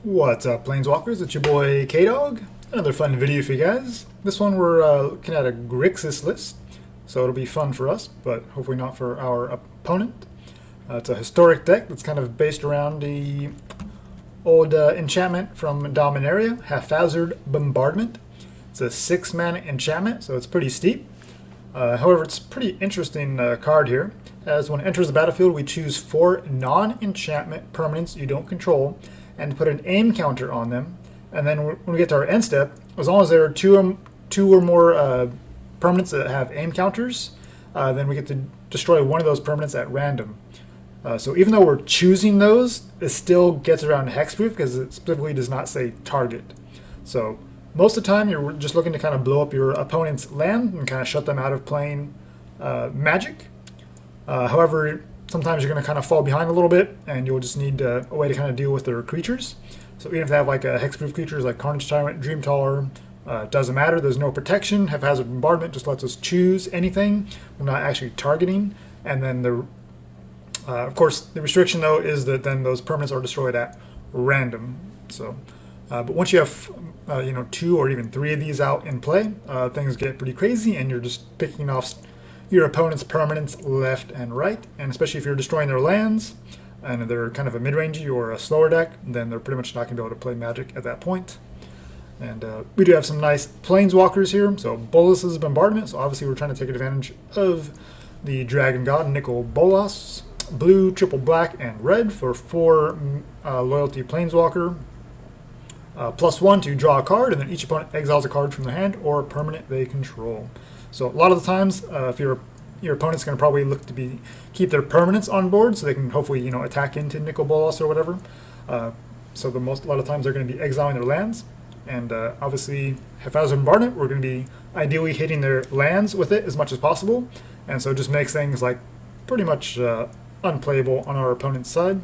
What's up, Planeswalkers? It's your boy K-Dog. Another fun video for you guys. This one we're looking at a Grixis list, so it'll be fun for us, but hopefully not for our opponent. It's a historic deck that's kind of based around the old enchantment from Dominaria, Haphazard Bombardment. It's a 6-mana enchantment, so it's pretty steep. However, it's a pretty interesting card here, as when it enters the battlefield, we choose 4 non-enchantment permanents you don't control, and put an aim counter on them. And then when we get to our end step, as long as there are two or more permanents that have aim counters, then we get to destroy one of those permanents at random. So even though we're choosing those, it still gets around hexproof because it specifically does not say target. So most of the time, you're just looking to kind of blow up your opponent's land and kind of shut them out of playing Magic. However, sometimes you're going to kind of fall behind a little bit, and you'll just need a way to kind of deal with their creatures. So even if they have like a hexproof creatures like Carnage Tyrant, Dreamtaller, doesn't matter. There's no protection. Haphazard Bombardment just lets us choose anything. We're not actually targeting. And then of course, the restriction though is that then those permanents are destroyed at random. So, but once you have 2 or even 3 of these out in play, things get pretty crazy, and you're just picking off your opponent's permanents left and right. And especially if you're destroying their lands and they're kind of a mid-rangey or a slower deck, then they're pretty much not going to be able to play Magic at that point. And we do have some nice planeswalkers here. So Bolas' Bombardment. So obviously we're trying to take advantage of the Dragon God, Nicol Bolas. Blue, triple black, and red for 4 loyalty planeswalker. +1 to draw a card, and then each opponent exiles a card from their hand or a permanent they control. So a lot of the times, if your opponent's going to probably look to keep their permanents on board, so they can hopefully attack into Nicol Bolas or whatever. So a lot of times they're going to be exiling their lands, and obviously Haphazard Bombardment, we're going to be ideally hitting their lands with it as much as possible, and so it just makes things like pretty much unplayable on our opponent's side.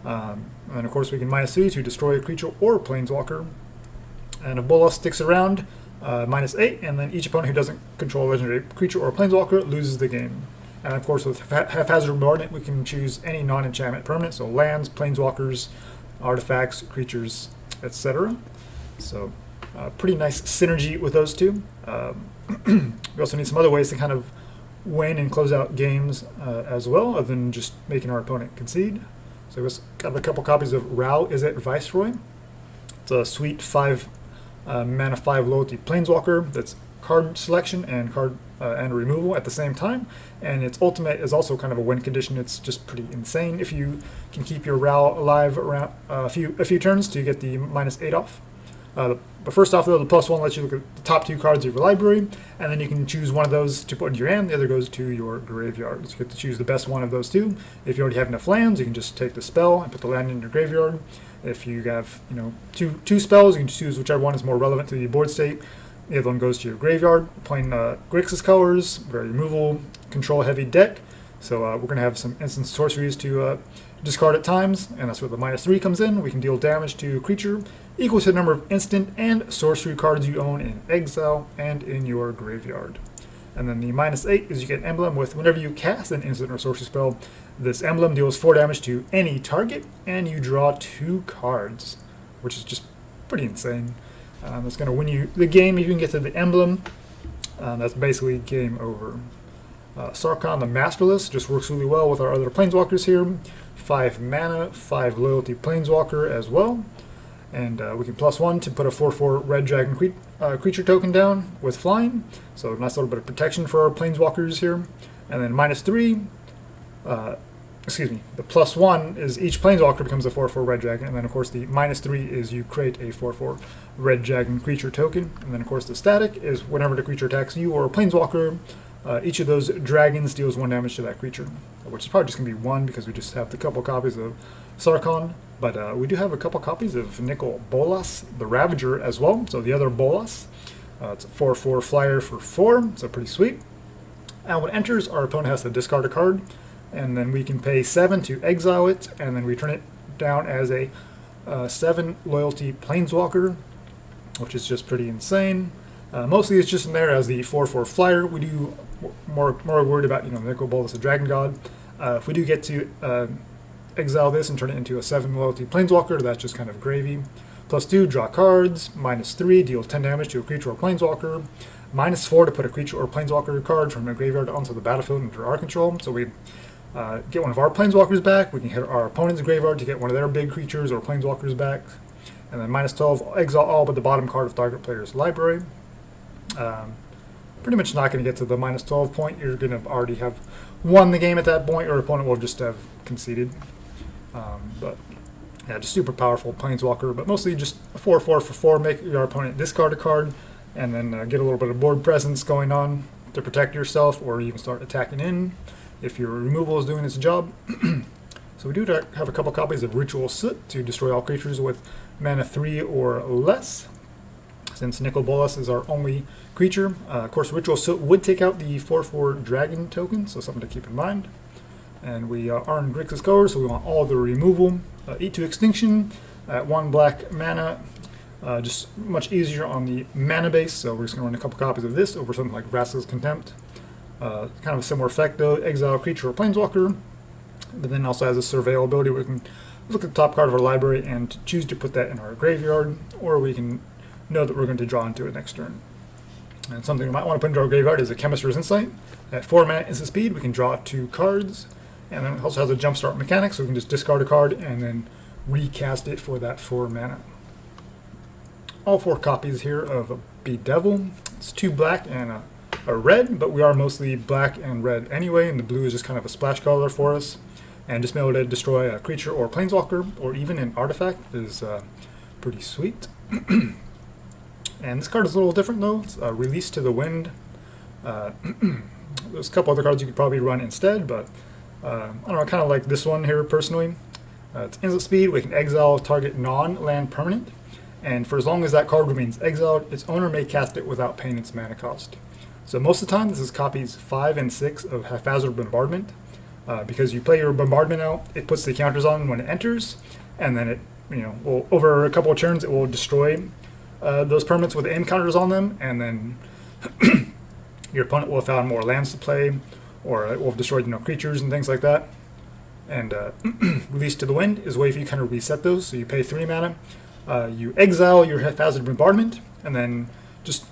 And of course we can -3 to destroy a creature or planeswalker. And if Bolas sticks around, -8, and then each opponent who doesn't control a legendary creature or planeswalker loses the game. And of course with Haphazard Bombardment we can choose any non-enchantment permanent, so lands, planeswalkers, artifacts, creatures, etc. So pretty nice synergy with those two. We also need some other ways to kind of win and close out games as well, other than just making our opponent concede. So we've got a couple copies of Izzet Viceroy. It's a sweet 5 mana 5 loyalty planeswalker that's card selection and card and removal at the same time, and its ultimate is also kind of a win condition. It's just pretty insane if you can keep your Ral alive around a few turns to get the -8 off. But first off, though, the +1 lets you look at the top 2 cards of your library, and then you can choose one of those to put into your hand. The other goes to your graveyard. So you get to choose the best one of those 2. If you already have enough lands, you can just take the spell and put the land in your graveyard. If you have two spells, you can choose whichever one is more relevant to the board state. The other one goes to your graveyard. Playing Grixis colors, very removal, control heavy deck. So we're going to have some instant sorceries to discard at times, and that's where the -3 comes in. We can deal damage to a creature equal to the number of instant and sorcery cards you own in exile and in your graveyard. And then the -8 is you get an emblem with whenever you cast an instant or sorcery spell, this emblem deals 4 damage to any target, and you draw 2 cards, which is just pretty insane. It's going to win you the game if you can get to the emblem. That's basically game over. Sarkhan the Masterless just works really well with our other planeswalkers here. 5 mana, 5 loyalty planeswalker as well. And we can +1 to put a 4/4 red dragon creature token down with flying. So a nice little bit of protection for our planeswalkers here. And then -3, the +1 is each planeswalker becomes a 4/4 red dragon. And then of course the -3 is you create a 4/4 red dragon creature token. And then of course the static is whenever the creature attacks you or a planeswalker, each of those dragons deals 1 damage to that creature, which is probably just going to be 1 because we just have a couple copies of Sarkhan. But we do have a couple copies of Nicol Bolas, the Ravager, as well. So the other Bolas. It's a 4/4 flyer for 4, so pretty sweet. And when it enters, our opponent has to discard a card, and then we can pay 7 to exile it, and then return it down as a 7 loyalty planeswalker, which is just pretty insane. Mostly it's just in there as the 4/4 flyer. We do more worried about Nicol Bolas, the Dragon God. If we do get to exile this and turn it into a 7 loyalty planeswalker. That's just kind of gravy. +2, draw cards. -3, deal 10 damage to a creature or planeswalker. -4 to put a creature or planeswalker card from a graveyard onto the battlefield under our control. So we get one of our planeswalkers back. We can hit our opponent's graveyard to get one of their big creatures or planeswalkers back. And then -12, exile all but the bottom card of target player's library. Pretty much not going to get to the -12 point. You're going to already have won the game at that point. Your opponent will just have conceded. But yeah, just super powerful planeswalker, but mostly just a 4/4 for 4. Make your opponent discard a card, and then get a little bit of board presence going on to protect yourself, or even start attacking in if your removal is doing its job. So we do have a couple copies of Ritual of Soot to destroy all creatures with mana 3 or less, since Nicol Bolas is our only creature. Of course, Ritual of Soot would take out the 4/4 dragon token, so something to keep in mind. And we are in Grixis colors, so we want all the removal. Eat to Extinction at 1 black mana, just much easier on the mana base, so we're just going to run a couple copies of this over something like Vraska's Contempt. Kind of a similar effect though, exile a creature or planeswalker, but then also has a surveil ability where we can look at the top card of our library and choose to put that in our graveyard, or we can know that we're going to draw into it next turn. And something we might want to put into our graveyard is a Chemister's Insight. At 4 mana instant speed, we can draw 2 cards. And then it also has a jumpstart mechanic, so we can just discard a card and then recast it for that 4 mana. All 4 copies here of Bedevil. It's 2 black and a red, but we are mostly black and red anyway, and the blue is just kind of a splash color for us. And just being able to destroy a creature or planeswalker, or even an artifact, is pretty sweet. And this card is a little different though. It's Release to the Wind. There's a couple other cards you could probably run instead, but I don't know, I kind of like this one here personally. It's instant speed. We can exile target non-land permanent, and for as long as that card remains exiled, its owner may cast it without paying its mana cost. So most of the time this is copies 5 and 6 of Haphazard Bombardment, because you play your bombardment out, it puts the counters on when it enters, and then it, will, over a couple of turns, it will destroy those permanents with aim counters on them, and then your opponent will have found more lands to play, or it will have destroyed creatures and things like that. And Release to the Wind is a way for you kind of reset those. So you pay 3 mana, you exile your Haphazard Bombardment, and then just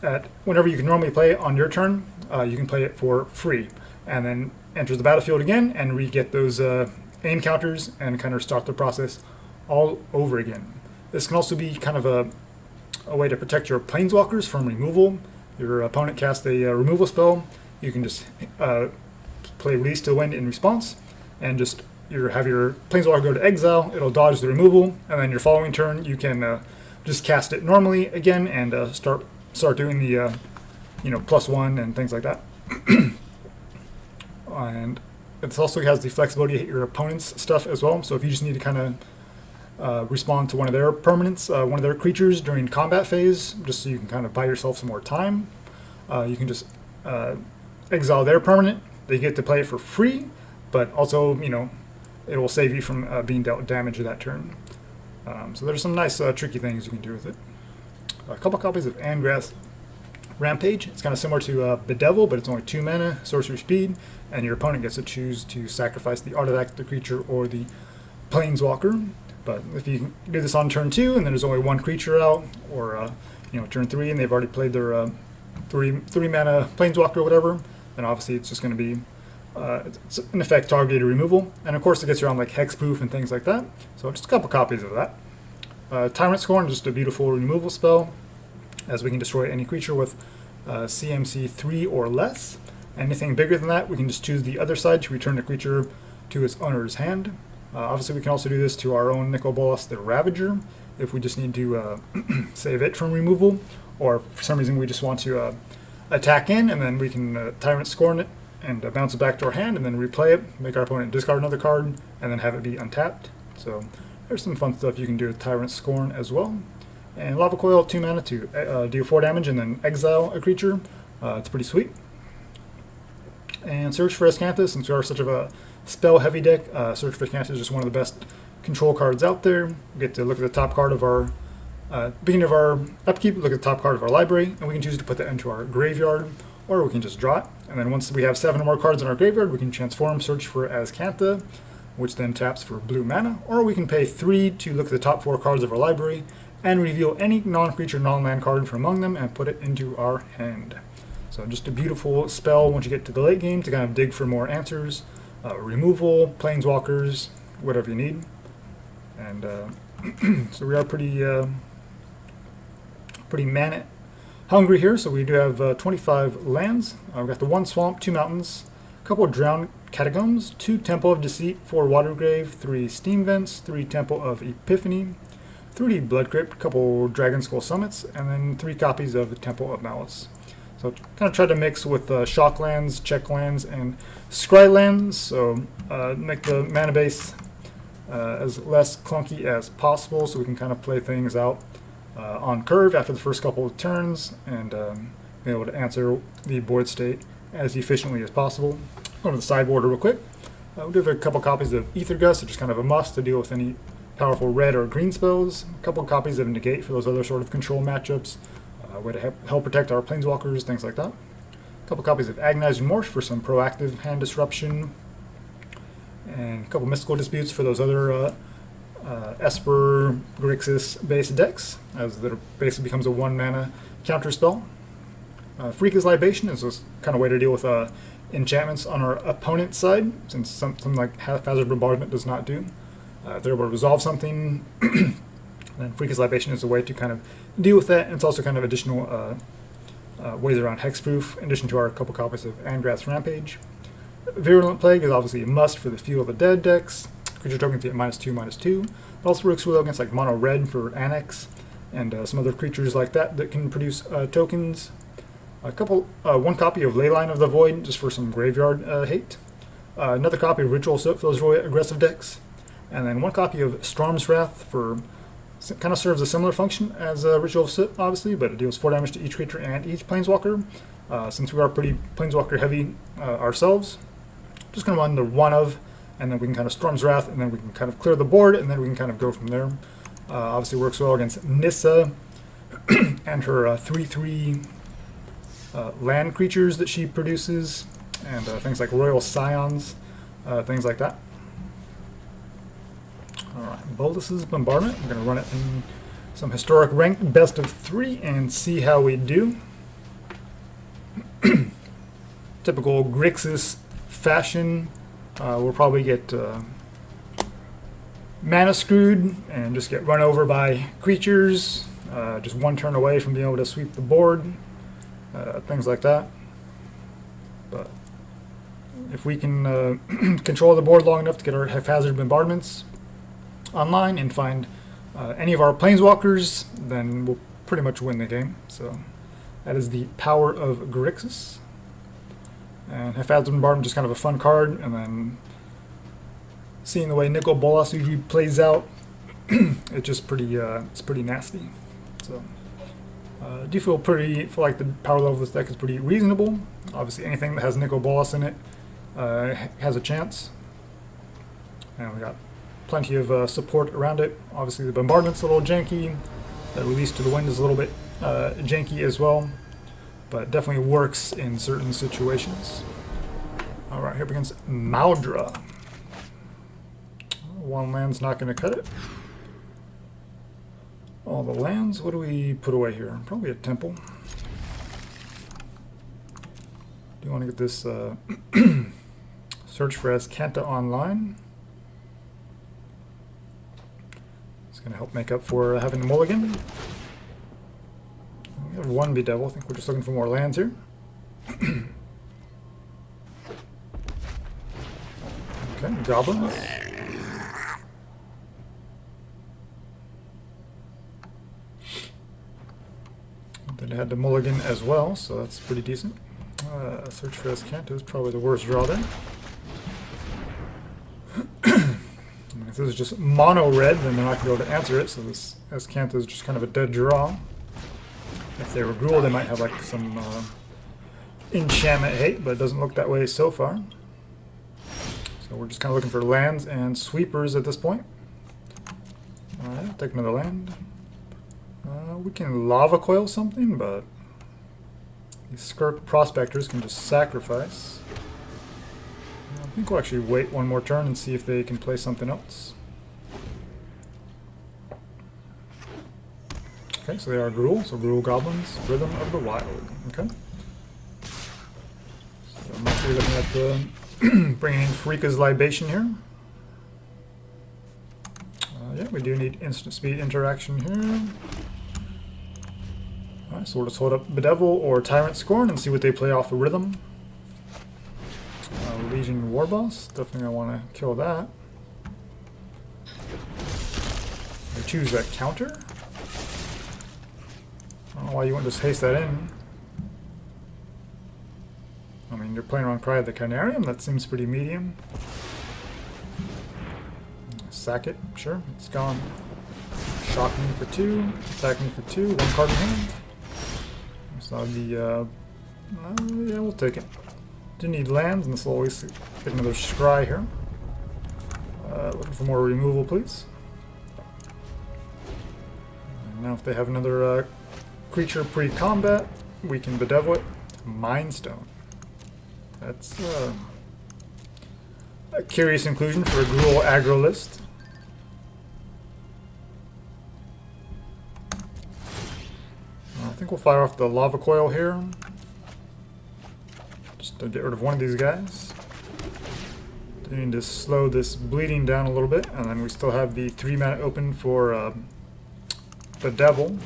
whenever you can normally play it on your turn, you can play it for free, and then enters the battlefield again and re-get those aim counters and kind of start the process all over again. This can also be kind of a way to protect your planeswalkers from removal. Your opponent casts a removal spell, you can just play Release to the Wind in response, and just have your planeswalker go to exile, it'll dodge the removal, and then your following turn you can just cast it normally again and start doing the +1 and things like that. And it also has the flexibility to hit your opponent's stuff as well, so if you just need to kind of respond to one of their permanents, one of their creatures during combat phase, just so you can kind of buy yourself some more time, you can just exile their permanent. They get to play it for free, but also, it will save you from being dealt damage that turn. So there's some nice tricky things you can do with it. A couple copies of Angrath Rampage. It's kind of similar to Bedevil, but it's only 2 mana, sorcery speed, and your opponent gets to choose to sacrifice the artifact, the creature, or the planeswalker. But if you do this on turn 2 and then there's only 1 creature out, or turn 3 and they've already played their 3 mana planeswalker or whatever, then obviously it's just going to be it's in effect targeted removal, and of course it gets around like hexproof and things like that. So just a couple copies of that. Tyrant Scorn is just a beautiful removal spell, as we can destroy any creature with CMC 3 or less. Anything bigger than that, we can just choose the other side to return the creature to its owner's hand. Obviously we can also do this to our own Nicol Bolas the Ravager, if we just need to save it from removal, or for some reason we just want to attack in, and then we can Tyrant Scorn it and bounce it back to our hand, and then replay it, make our opponent discard another card, and then have it be untapped. So there's some fun stuff you can do with Tyrant Scorn as well. And Lava Coil, 2 mana to deal 4 damage and then exile a creature. It's pretty sweet. And Search for Azcanta, since we are such of a spell-heavy deck, Search for Azcanta is just one of the best control cards out there. We get to look at the top card of our beginning of our upkeep, look at the top card of our library, and we can choose to put that into our graveyard, or we can just draw it. And then once we have 7 or more cards in our graveyard, we can transform Search for Azcanta, which then taps for blue mana, or we can pay 3 to look at the top 4 cards of our library and reveal any non-creature, non-land card from among them and put it into our hand. So just a beautiful spell once you get to the late game to kind of dig for more answers, removal, planeswalkers, whatever you need. And so we are pretty mana hungry here, so we do have 25 lands. We've got the 1 swamp, 2 mountains, a couple of Drowned Catacombs, 2 Temple of Deceit, 4 Watery Grave, 3 Steam Vents, 3 Temple of Epiphany, 3 Blood Crypt, a couple Dragonskull Summits, and then 3 copies of the Temple of Malice. So kind of try to mix with shock lands, check lands, and scry lands, so make the mana base as less clunky as possible, so we can kind of play things out on curve after the first couple of turns and be able to answer the board state as efficiently as possible. Go to the sideboard real quick. We do have a couple copies of Aether Gust, which is kind of a must to deal with any powerful red or green spells. A couple copies of Negate for those other sort of control matchups. A way to help protect our planeswalkers, things like that. A couple copies of Agonizing Remorse for some proactive hand disruption. And a couple Mystical Disputes for those other Esper, Grixis based decks, as that basically becomes a 1 mana counter spell. Freakish Libation is a kind of way to deal with enchantments on our opponent's side, since something like Haphazard Bombardment does not do. If they're able to resolve something, then Freakish Libation is a way to kind of deal with that, and it's also kind of additional ways around hexproof, in addition to our couple copies of Angrath's Rampage. Virulent Plague is obviously a must for the Field of the Dead decks. Creature tokens get -2/-2. It also works well against like mono red for Annex and some other creatures like that that can produce tokens. One copy of Leyline of the Void just for some graveyard hate. Another copy of Ritual of Soot for those really aggressive decks, and then 1 copy of Storm's Wrath for kind of serves a similar function as Ritual of Soot, obviously, but it deals 4 damage to each creature and each planeswalker. Since we are pretty planeswalker heavy ourselves, just going to run the 1 of, and then we can kind of Storm's Wrath, and then we can kind of clear the board, and then we can kind of go from there. Obviously works well against Nissa and her 3/3 land creatures that she produces, and things like Royal Scions, things like that. Alright, Bolas's Bombardment. I'm going to run it in some historic ranked best of 3 and see how we do. Typical Grixis fashion. We'll probably get mana screwed and just get run over by creatures, just 1 turn away from being able to sweep the board, things like that. But if we can control the board long enough to get our Haphazard Bombardments online and find any of our planeswalkers, then we'll pretty much win the game. So that is the power of Grixis. And Haphazard Bombardment is just kind of a fun card, and then seeing the way Nicol Bolas usually plays out, it's just it's pretty nasty. So I do feel like the power level of this deck is pretty reasonable. Obviously anything that has Nicol Bolas in it has a chance. And we got plenty of support around it. Obviously the Bombardment's a little janky. The Release to the Wind is a little bit janky as well, but it definitely works in certain situations. Alright, here begins Maldra. 1 land's not going to cut it. All the lands, what do we put away here? Probably a temple. Do you want to get this Search for Azcanta online? It's going to help make up for having a mulligan. We have 1 Bedevil. I think we're just looking for more lands here. Okay, goblins. Then I had the mulligan as well, so that's pretty decent. Search for Azcanta is probably the worst draw there. If this is just mono red, then they're not going to be able to answer it, so this Azcanta is just kind of a dead draw. If they were Gruul, they might have like some enchantment hate, but it doesn't look that way so far. So we're just kind of looking for lands and sweepers at this point. Alright, take another land. We can Lava Coil something, but these Skirk Prospectors can just sacrifice. think we'll actually wait one more turn and see if they can play something else. Okay, so they are Gruul, so Gruul Goblins, Rhythm of the Wild. Okay. So I might be looking at the bringing in Frika's Libation here. Yeah, we do need instant speed interaction here. Alright, so we'll just hold up Bedevil or Tyrant Scorn and see what they play off the Rhythm. Legion Warboss, definitely I want to kill that. I choose that counter. I don't know why you wouldn't just haste that in. I mean, you're playing around Cry of the Canarium, that seems pretty medium. Sack it, sure, it's gone. Shock me for 2, attack me for 2, 1 card in hand. So that'll be, yeah, we'll take it. Do need lands, and this will always get another scry here. Looking for more removal, please. And now if they have another creature pre-combat, we can Bedevil it. Mind Stone. That's a curious inclusion for a Gruul aggro list. I think we'll fire off the Lava Coil here. Just to get rid of one of these guys. We need to slow this bleeding down a little bit, and then we still have the 3 mana open for Bedevil.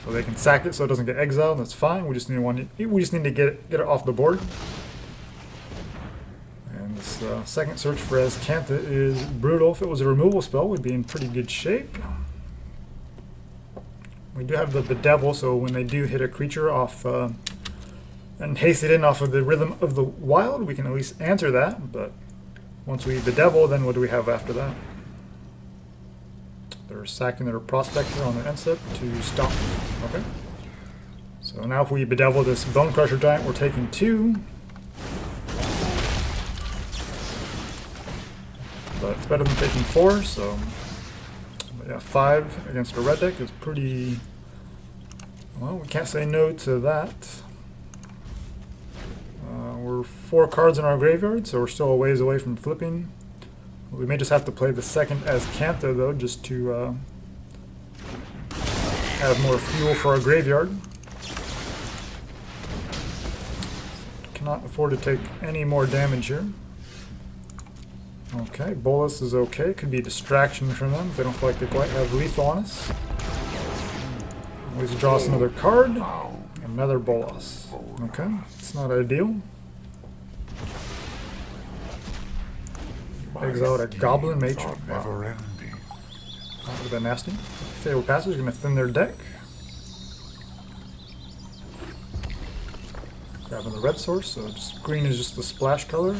So they can sack it so it doesn't get exiled, that's fine. We just need to get it off the board. And this second search for Azcanta is brutal. If it was a removal spell, we'd be in pretty good shape. We do have the Bedevil, so when they do hit a creature off and haste it in off of the Rhythm of the Wild, we can at least answer that. But once we Bedevil, then what do we have after that? They're sacking their Prospector on their end step to stop. Okay. So now if we Bedevil this Bone Crusher Giant, we're taking 2. But it's better than taking 4, so yeah, 5 against a red deck is pretty... Well, we can't say no to that. We're 4 cards in our graveyard, so we're still a ways away from flipping. We may just have to play the second Azcanta, though, just to have more fuel for our graveyard. Cannot afford to take any more damage here. Okay, Bolas is okay. Could be a distraction from them if they don't feel like they quite have lethal on us. Always draw us another card. Another Bolas. Okay, it's not ideal. Exile a Goblin Matron. Wow. That would have been nasty. Fatal Passage is going to thin their deck. Grabbing the red source, so just green is just the splash color.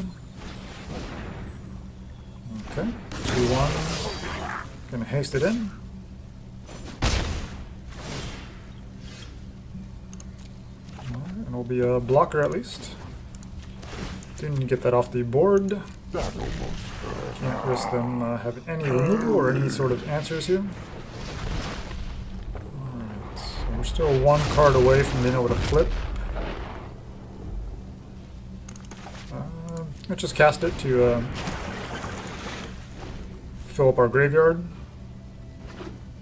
Okay, 2-1. Gonna haste it in. And it'll be a blocker at least. Didn't get that off the board. Can't risk them having any removal or any sort of answers here. Alright, so we're still 1 card away from being able to flip. Let's just cast it to fill up our graveyard.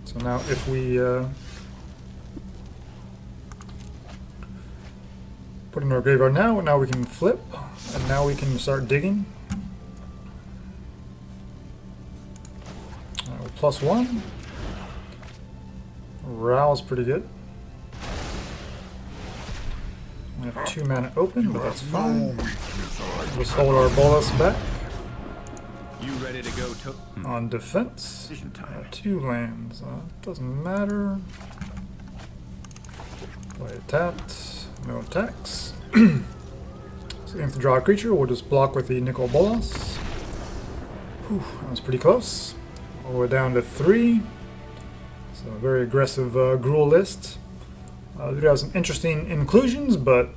So now if we put in our graveyard now we can flip, and now we can start digging. +1. Rouse pretty good. We have 2 mana open, but that's fine. Let's hold our Bolas back. You ready to go on defense? 2 lands. Doesn't matter. Play it tapped. No attacks. So if to draw a creature, we'll just block with the Nicol Bolas. Whew, that was pretty close. All the way down to 3. So a very aggressive Gruul list. We do have some interesting inclusions, but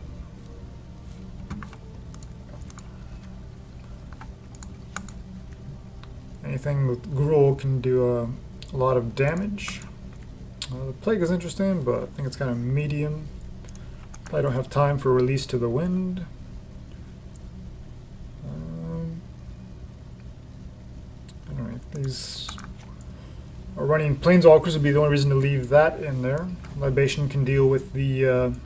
anything with Gruul can do a lot of damage. The Plague is interesting, but I think it's kind of medium. Probably don't have time for Release to the Wind. These are running Planeswalkers would be the only reason to leave that in there. Libation can deal with the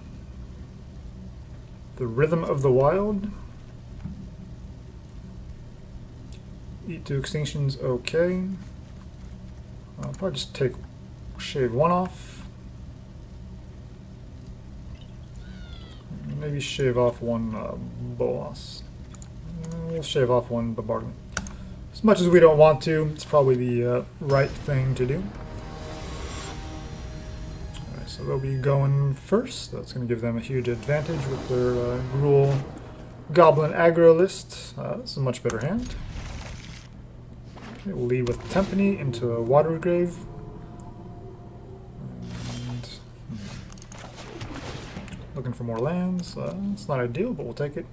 Rhythm of the Wild. Eat 2 Extinction's okay. I'll probably just shave 1 off. Maybe shave off 1 Bolas. We'll shave off 1 Bombardment. As much as we don't want to, it's probably the right thing to do. Alright, so they'll be going first. That's going to give them a huge advantage with their Gruul Goblin aggro list. This is a much better hand. Okay, we'll lead with Tempany into a Watery Grave. And, looking for more lands. It's not ideal, but we'll take it.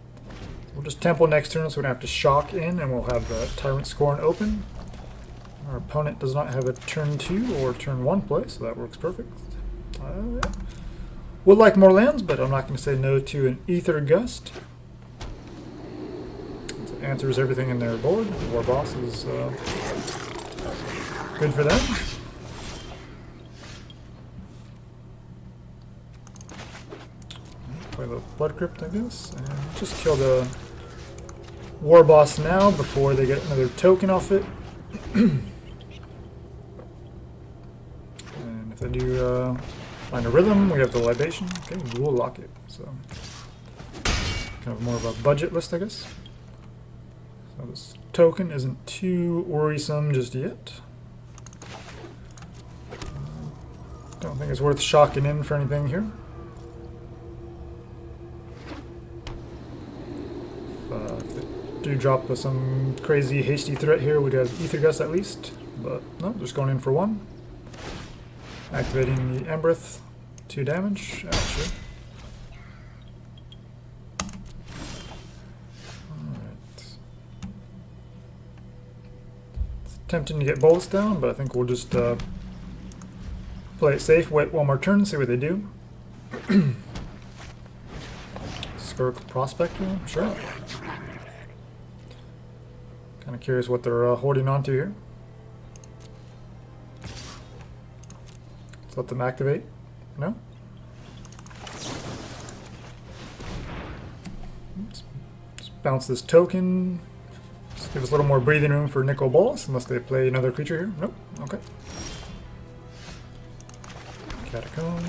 We'll just Temple next turn, so we don't have to shock in, and we'll have the Tyrant Scorn open. Our opponent does not have a turn 2 or turn 1 play, so that works perfect. Would like more lands, but I'm not going to say no to an Aether Gust. It answers everything in their board. War Boss is good for them. Play the Blood Crypt, I guess, and just kill the War Boss now before they get another token off it. And if they do find a rhythm, we have the Libation. Okay, we'll lock it. So, kind of more of a budget list, I guess. So this token isn't too worrisome just yet. Don't think it's worth shocking in for anything here. If they do drop some crazy hasty threat here, we'd have Aether Gust at least. But no, just going in for 1. Activating the Angrath, 2 damage. Sure. Alright. It's tempting to get Bolas down, but I think we'll just play it safe, wait 1 more turn, see what they do. Skirk Prospector, sure. Kind of curious what they're holding on to here. Let's let them activate. No? Let's bounce this token. Just give us a little more breathing room for Nicol Bolas, unless they play another creature here. Nope. Okay. Catacomb.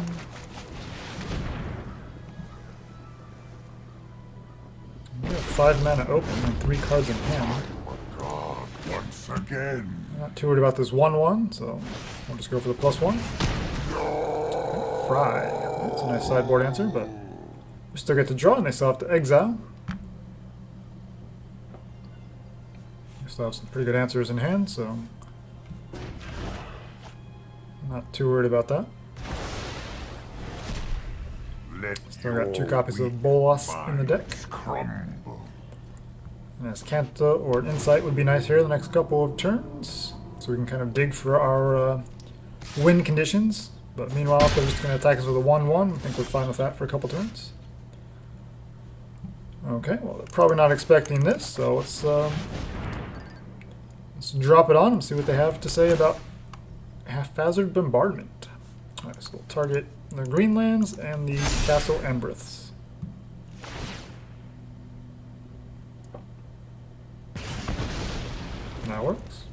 We have 5 mana open and 3 cards in hand. Once again. I'm not too worried about this 1/1, so we'll just go for the +1. Fry. That's a nice sideboard answer, but we still get to draw, and they still have to exile. We still have some pretty good answers in hand, so I'm not too worried about that. Still got 2 copies of Bolas in the deck. And Azcanta or an Insight would be nice here the next couple of turns, so we can kind of dig for our win conditions. But meanwhile, if they're just going to attack us with a 1/1, I think we're fine with that for a couple turns. Okay, well, they're probably not expecting this, so let's drop it on and see what they have to say about Haphazard Bombardment. Alright, so we'll target the Greenlands and the Castle Angraths. That works.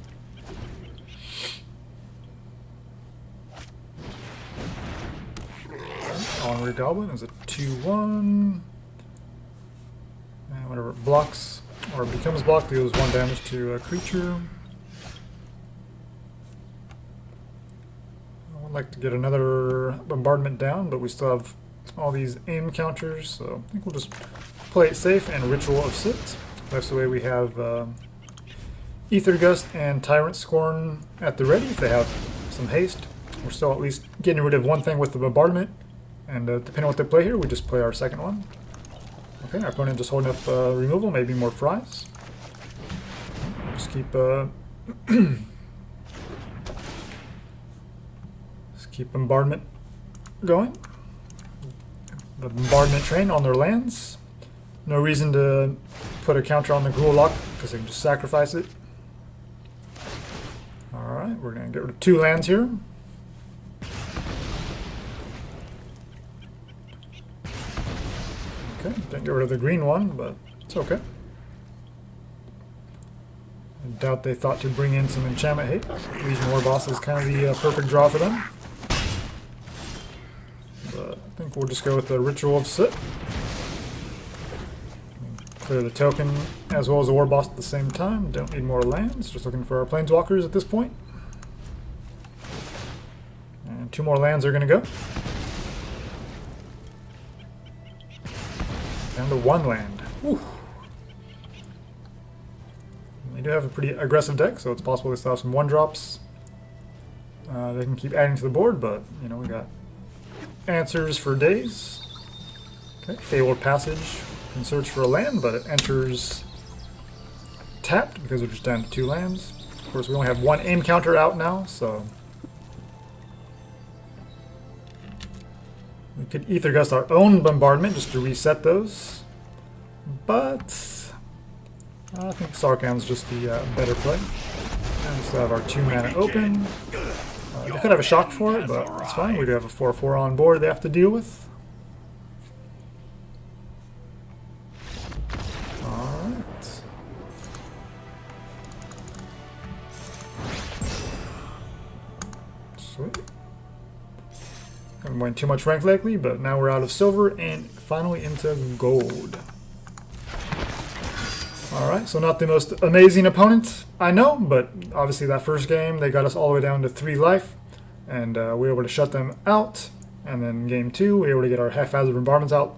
Honorary Goblin is a 2/1. And whenever it blocks or becomes blocked, deals 1 damage to a creature. I would like to get another bombardment down, but we still have all these aim counters, so I think we'll just play it safe and Ritual of Soot. That's the way we have Aether Gust and Tyrant Scorn at the ready if they have some haste. We're still at least getting rid of 1 thing with the bombardment, and depending on what they play here, we just play our second one. Okay, our opponent just holding up removal, maybe more fries. Just keep keep bombardment going. The bombardment train on their lands. No reason to put a counter on the Gruul lock because they can just sacrifice it. Get rid of 2 lands here. Okay, didn't get rid of the green one, but it's okay. I doubt they thought to bring in some enchantment hate. Legion War Boss is kind of the perfect draw for them. But I think we'll just go with the Ritual of Soot. Clear the token as well as the War Boss at the same time. Don't need more lands, just looking for our Planeswalkers at this point. And 2 more lands are going to go. Down to 1 land. Whew. They do have a pretty aggressive deck, so it's possible they still have some 1-drops. They can keep adding to the board, but, you know, we got answers for days. Okay, Fabled Passage. Can search for a land, but it enters tapped because we're just down to 2 lands. Of course, we only have 1 encounter out now, so we could Aether Gust our own bombardment just to reset those, but I think Sarkhan's just the better play. And we still have our 2 mana open. They could have a shock for it, but it's fine. We do have a 4/4 on board they have to deal with. Alright. Sweet. Haven't went too much rank lately, but now we're out of silver and finally into gold. Alright, so not the most amazing opponent, I know, but obviously that first game, they got us all the way down to 3 life, and we were able to shut them out. And then game 2, we were able to get our Haphazard Bombardments out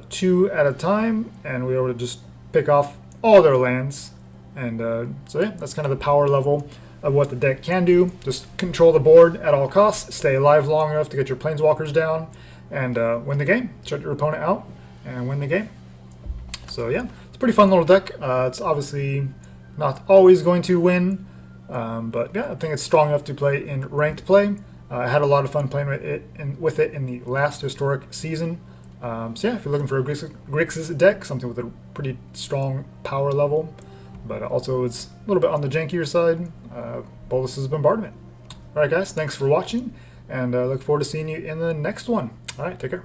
2 at a time, and we were able to just pick off all their lands. And so yeah, that's kind of the power level of what the deck can do. Just control the board at all costs, stay alive long enough to get your Planeswalkers down, and win the game. Shut your opponent out and win the game. So yeah, it's a pretty fun little deck. It's obviously not always going to win, but yeah, I think it's strong enough to play in ranked play. I had a lot of fun playing with it in the last historic season. So yeah, if you're looking for a Grixis deck, something with a pretty strong power level, but also it's a little bit on the jankier side, Bolas' Bombardment. Alright guys, thanks for watching, and look forward to seeing you in the next one. Alright, take care.